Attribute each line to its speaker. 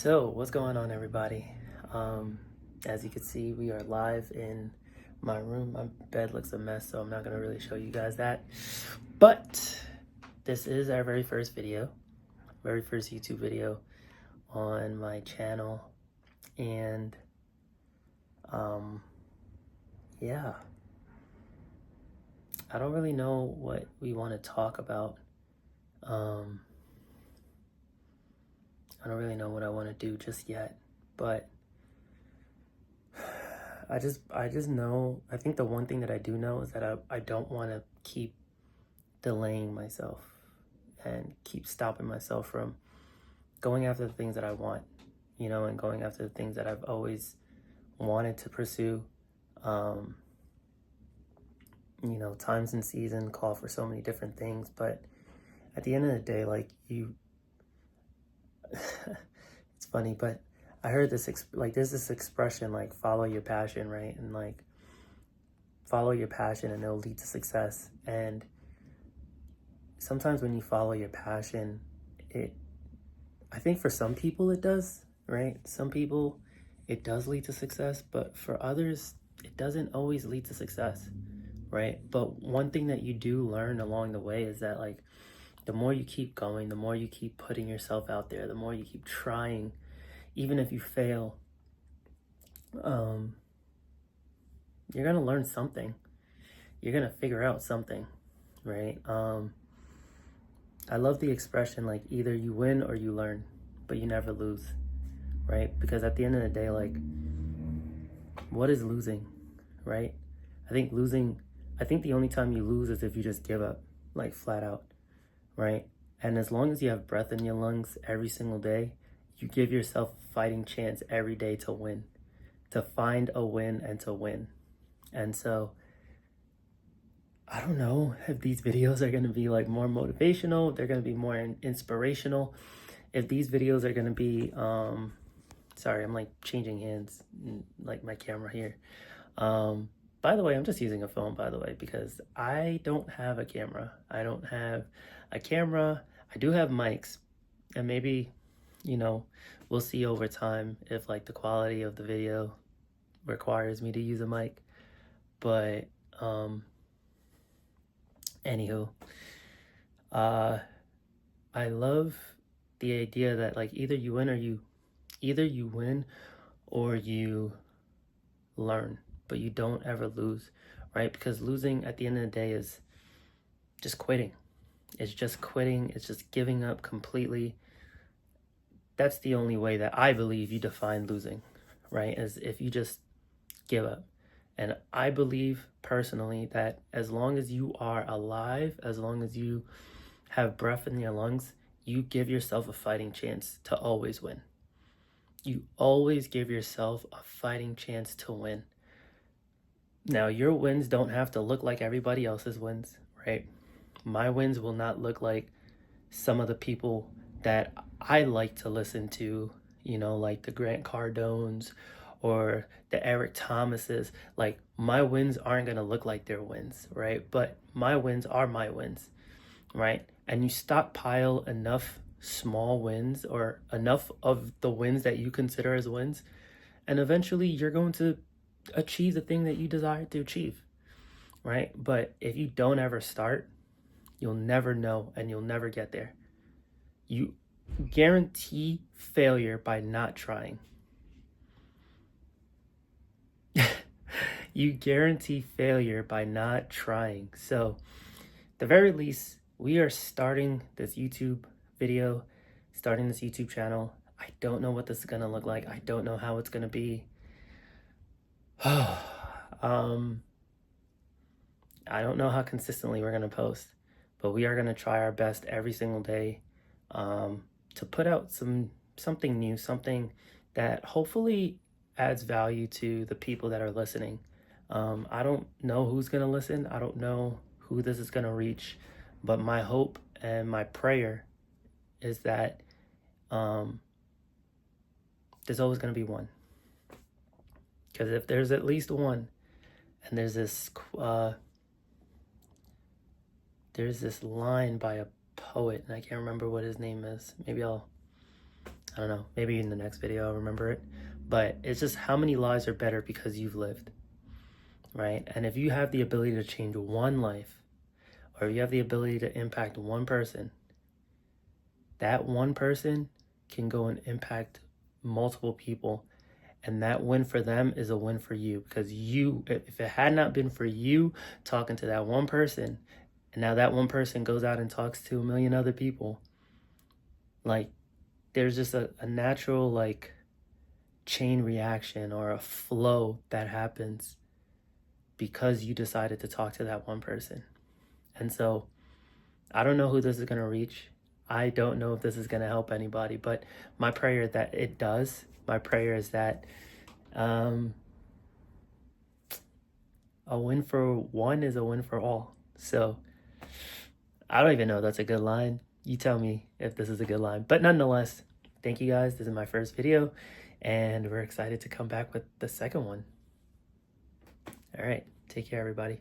Speaker 1: So, what's going on, everybody? As you can see, we are live in my room. My bed looks a mess, so I'm not going to really show you guys that. But this is our very first video, very first YouTube video on my channel. And, yeah, I don't really know what we want to talk about. I don't really know what I want to do just yet, but I just know, I think the one thing that I do know is that I don't want to keep delaying myself and keep stopping myself from going after the things that I want, and going after the things that I've always wanted to pursue. Times and season call for so many different things, but at the end of the day, it's funny, but I heard this, there's this expression, follow your passion, right? And follow your passion and it'll lead to success. And sometimes when you follow your passion, I think for some people it does, right? Some people, it does lead to success, but for others, it doesn't always lead to success, right? But one thing that you do learn along the way is that the more you keep going, the more you keep putting yourself out there, the more you keep trying, even if you fail, you're going to learn something. You're going to figure out something, right? I love the expression, either you win or you learn, but you never lose, right? Because at the end of the day, what is losing, right? I think the only time you lose is if you just give up, flat out, right? And as long as you have breath in your lungs every single day, you give yourself a fighting chance every day to win, to find a win and to win. And so I don't know if these videos are going to be more motivational, if they're going to be more inspirational, if these videos are going to be, sorry, I'm changing hands, my camera here. By the way, I'm just using a phone, by the way, because I don't have a camera. I don't have a camera. I do have mics, and maybe, we'll see over time if the quality of the video requires me to use a mic. But, anywho, I love the idea that either you win or you learn, but you don't ever lose, right? Because losing at the end of the day is just quitting. It's just quitting. It's just giving up completely. That's the only way that I believe you define losing, right? Is if you just give up. And I believe personally that as long as you are alive, as long as you have breath in your lungs, you give yourself a fighting chance to always win. You always give yourself a fighting chance to win. Now, your wins don't have to look like everybody else's wins, right? My wins will not look like some of the people that I like to listen to, like the Grant Cardones or the Eric Thomases. My wins aren't going to look like their wins, right? But my wins are my wins, right? And you stockpile enough small wins or enough of the wins that you consider as wins, and eventually you're going to achieve the thing that you desire to achieve, right? But if you don't ever start, you'll never know and you'll never get there. You guarantee failure by not trying. You guarantee failure by not trying. So, at the very least, we are starting this YouTube video, starting this YouTube channel. I don't know what this is going to look like. I don't know how it's going to be. I don't know how consistently we're going to post, but we are going to try our best every single day to put out something new, something that hopefully adds value to the people that are listening. I don't know who's going to listen. I don't know who this is going to reach, but my hope and my prayer is that there's always going to be one. Because if there's at least one, and there's this line by a poet, and I can't remember what his name is. Maybe I'll I don't know, maybe in the next video I'll remember it. But it's just how many lives are better because you've lived, right? And if you have the ability to change one life, or you have the ability to impact one person, that one person can go and impact multiple people. And that win for them is a win for you, because you, if it had not been for you talking to that one person, and now that one person goes out and talks to a million other people, like there's just a natural like chain reaction or a flow that happens because you decided to talk to that one person. And so I don't know who this is going to reach. I don't know if this is going to help anybody, but my prayer is that it does. My prayer is that a win for one is a win for all. So I don't even know if that's a good line. You tell me if this is a good line. But nonetheless, thank you guys. This is my first video, and we're excited to come back with the second one. All right. Take care, everybody.